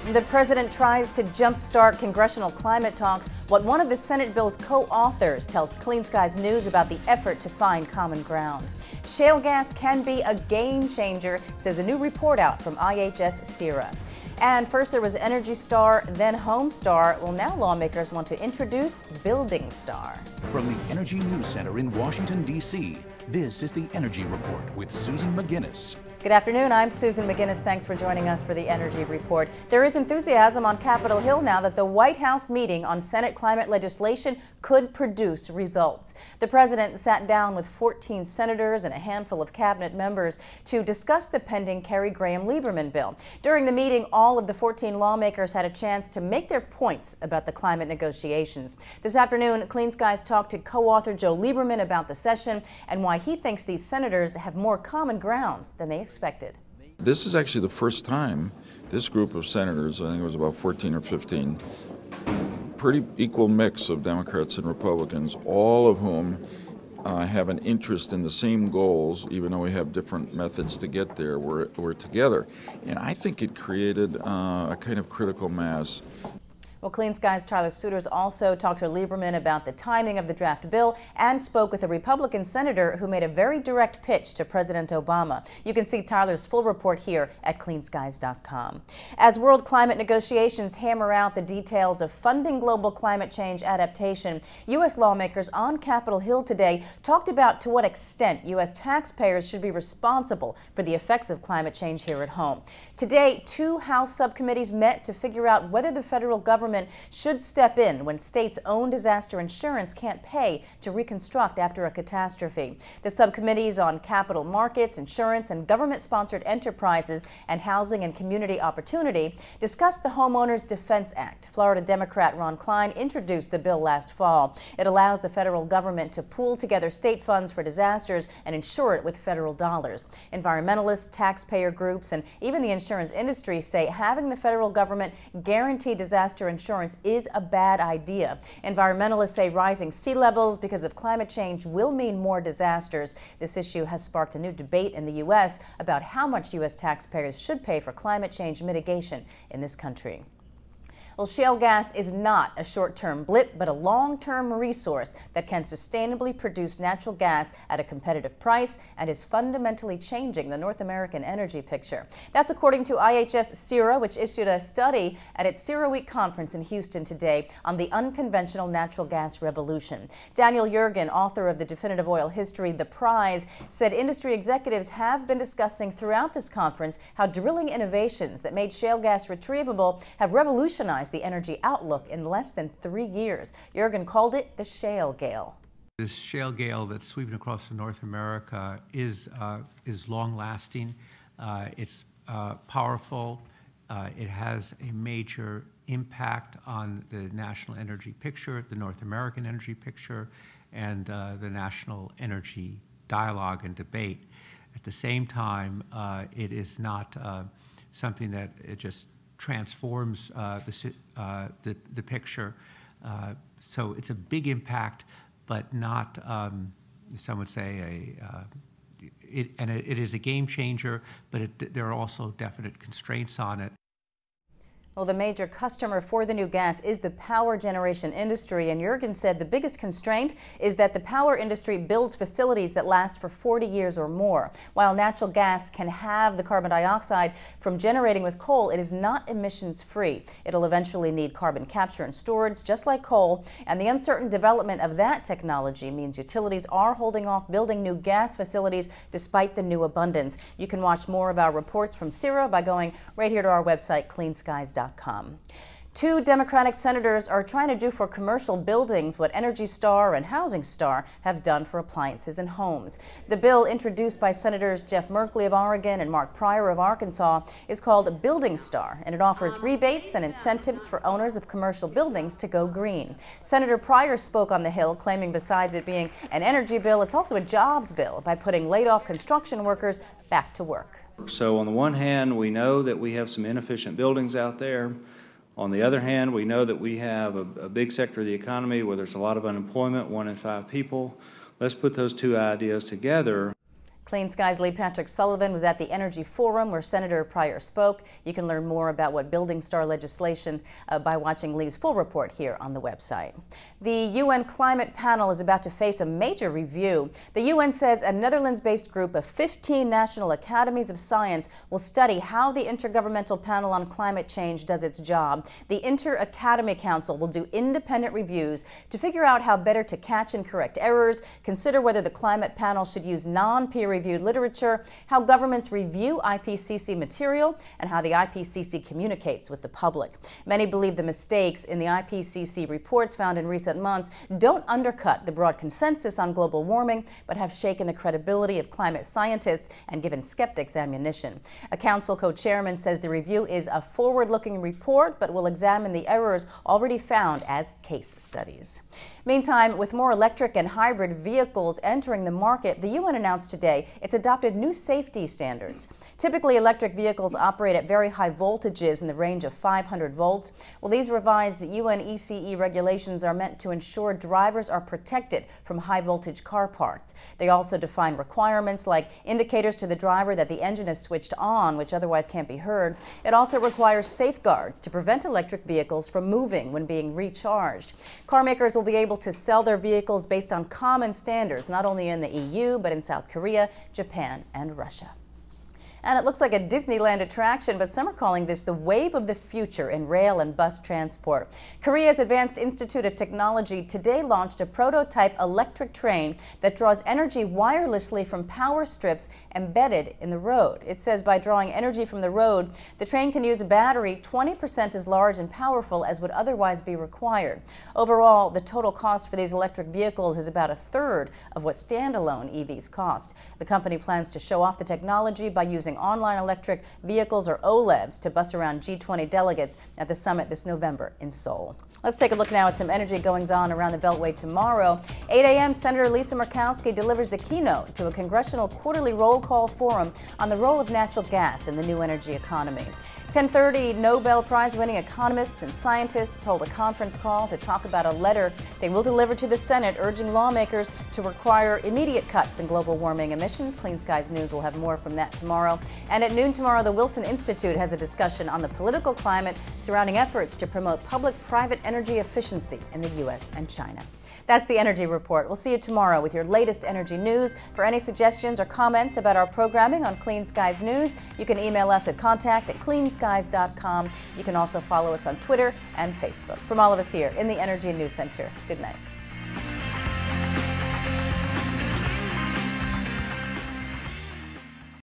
The president tries to jumpstart congressional climate talks. What one of the Senate bill's co-authors tells Clean Skies News about the effort to find common ground. Shale gas can be a game changer, says a new report out from IHS CERA. And first there was Energy Star, then Home Star. Well, now lawmakers want to introduce Building Star. From the Energy News Center in Washington, D.C., this is the Energy Report with Susan McGinnis. Good afternoon, I'm Susan McGinnis. Thanks for joining us for the Energy Report. There is enthusiasm on Capitol Hill now that the White House meeting on Senate climate legislation could produce results. The president sat down with 14 senators and a handful of cabinet members to discuss the pending Kerry Graham-Lieberman bill. During the meeting, all of the 14 lawmakers had a chance to make their points about the climate negotiations. This afternoon, Clean Skies talked to co-author Joe Lieberman about the session and why he thinks these senators have more common ground than they expected. This is actually the first time this group of senators, I think it was about 14 or 15, pretty equal mix of Democrats and Republicans, all of whom have an interest in the same goals, even though we have different methods to get there. We're together. And I think it created a kind of critical mass. Well, Clean Skies' Tyler Suiters also talked to Lieberman about the timing of the draft bill and spoke with a Republican senator who made a very direct pitch to President Obama. You can see Tyler's full report here at cleanskies.com. As world climate negotiations hammer out the details of funding global climate change adaptation, U.S. lawmakers on Capitol Hill today talked about to what extent U.S. taxpayers should be responsible for the effects of climate change here at home. Today, two House subcommittees met to figure out whether the federal government should step in when states' own disaster insurance can't pay to reconstruct after a catastrophe. The subcommittees on capital markets, insurance, and government-sponsored enterprises and housing and community opportunity discussed the Homeowners Defense Act. Florida Democrat Ron Klein introduced the bill last fall. It allows the federal government to pool together state funds for disasters and insure it with federal dollars. Environmentalists, taxpayer groups, and even the insurance industry say having the federal government guarantee disaster insurance is a bad idea. Environmentalists say rising sea levels because of climate change will mean more disasters. This issue has sparked a new debate in the U.S. about how much U.S. taxpayers should pay for climate change mitigation in this country. Well, shale gas is not a short-term blip, but a long-term resource that can sustainably produce natural gas at a competitive price and is fundamentally changing the North American energy picture. That's according to IHS CERA, which issued a study at its CERA Week conference in Houston today on the unconventional natural gas revolution. Daniel Yergin, author of the definitive oil history, The Prize, said industry executives have been discussing throughout this conference how drilling innovations that made shale gas retrievable have revolutionized the energy outlook in less than 3 years. Yergin called it the Shale Gale. This shale gale that's sweeping across North America is long-lasting. It's powerful. It has a major impact on the national energy picture, the North American energy picture, and the national energy dialogue and debate. At the same time, it is not something that it just transforms the picture. So it's a big impact, but not, some would say, it is a game changer, but there are also definite constraints on it. Well, the major customer for the new gas is the power generation industry, and Yergin said the biggest constraint is that the power industry builds facilities that last for 40 years or more. While natural gas can have the carbon dioxide from generating with coal, it is not emissions-free. It'll eventually need carbon capture and storage, just like coal, and the uncertain development of that technology means utilities are holding off building new gas facilities despite the new abundance. You can watch more of our reports from CERA by going right here to our website, cleanskies.com. Two Democratic senators are trying to do for commercial buildings what Energy Star and Housing Star have done for appliances and homes. The bill, introduced by Senators Jeff Merkley of Oregon and Mark Pryor of Arkansas, is called Building Star, and it offers rebates and incentives for owners of commercial buildings to go green. Senator Pryor spoke on the Hill, claiming besides it being an energy bill, it's also a jobs bill by putting laid-off construction workers back to work. So on the one hand, we know that we have some inefficient buildings out there. On the other hand, we know that we have a big sector of the economy where there's a lot of unemployment, 1 in 5 people. Let's put those two ideas together. Clean Skies' Lee Patrick Sullivan was at the Energy Forum where Senator Pryor spoke. You can learn more about what building star legislation by watching Lee's full report here on the website. The UN Climate Panel is about to face a major review. The UN says a Netherlands-based group of 15 national academies of science will study how the Intergovernmental Panel on Climate Change does its job. The Inter-Academy Council will do independent reviews to figure out how better to catch and correct errors, consider whether the climate panel should use non-peer-reviewed literature, how governments review IPCC material, and how the IPCC communicates with the public. Many believe the mistakes in the IPCC reports found in recent months don't undercut the broad consensus on global warming, but have shaken the credibility of climate scientists and given skeptics ammunition. A council co-chairman says the review is a forward-looking report, but will examine the errors already found as case studies. Meantime, with more electric and hybrid vehicles entering the market, the UN announced today it's adopted new safety standards. Typically, electric vehicles operate at very high voltages in the range of 500 volts. Well, these revised UN ECE regulations are meant to ensure drivers are protected from high voltage car parts. They also define requirements like indicators to the driver that the engine is switched on, which otherwise can't be heard. It also requires safeguards to prevent electric vehicles from moving when being recharged. Car makers will be able to sell their vehicles based on common standards, not only in the EU, but in South Korea, Japan, and Russia. And it looks like a Disneyland attraction, but some are calling this the wave of the future in rail and bus transport. Korea's Advanced Institute of Technology today launched a prototype electric train that draws energy wirelessly from power strips embedded in the road. It says by drawing energy from the road, the train can use a battery 20% as large and powerful as would otherwise be required. Overall, the total cost for these electric vehicles is about a third of what standalone EVs cost. The company plans to show off the technology by using online electric vehicles, or OLEVs, to bus around G20 delegates at the summit this November in Seoul. Let's take a look now at some energy goings-on around the Beltway tomorrow. 8 a.m., Senator Lisa Murkowski delivers the keynote to a Congressional quarterly roll call forum on the role of natural gas in the new energy economy. 10:30, Nobel Prize-winning economists and scientists hold a conference call to talk about a letter they will deliver to the Senate urging lawmakers to require immediate cuts in global warming emissions. Clean Skies News will have more from that tomorrow. And at noon tomorrow, the Wilson Institute has a discussion on the political climate surrounding efforts to promote public-private energy efficiency in the U.S. and China. That's the Energy Report. We'll see you tomorrow with your latest energy news. For any suggestions or comments about our programming on Clean Skies News, you can email us at contact@cleanskies.com. You can also follow us on Twitter and Facebook. From all of us here in the Energy News Center, good night.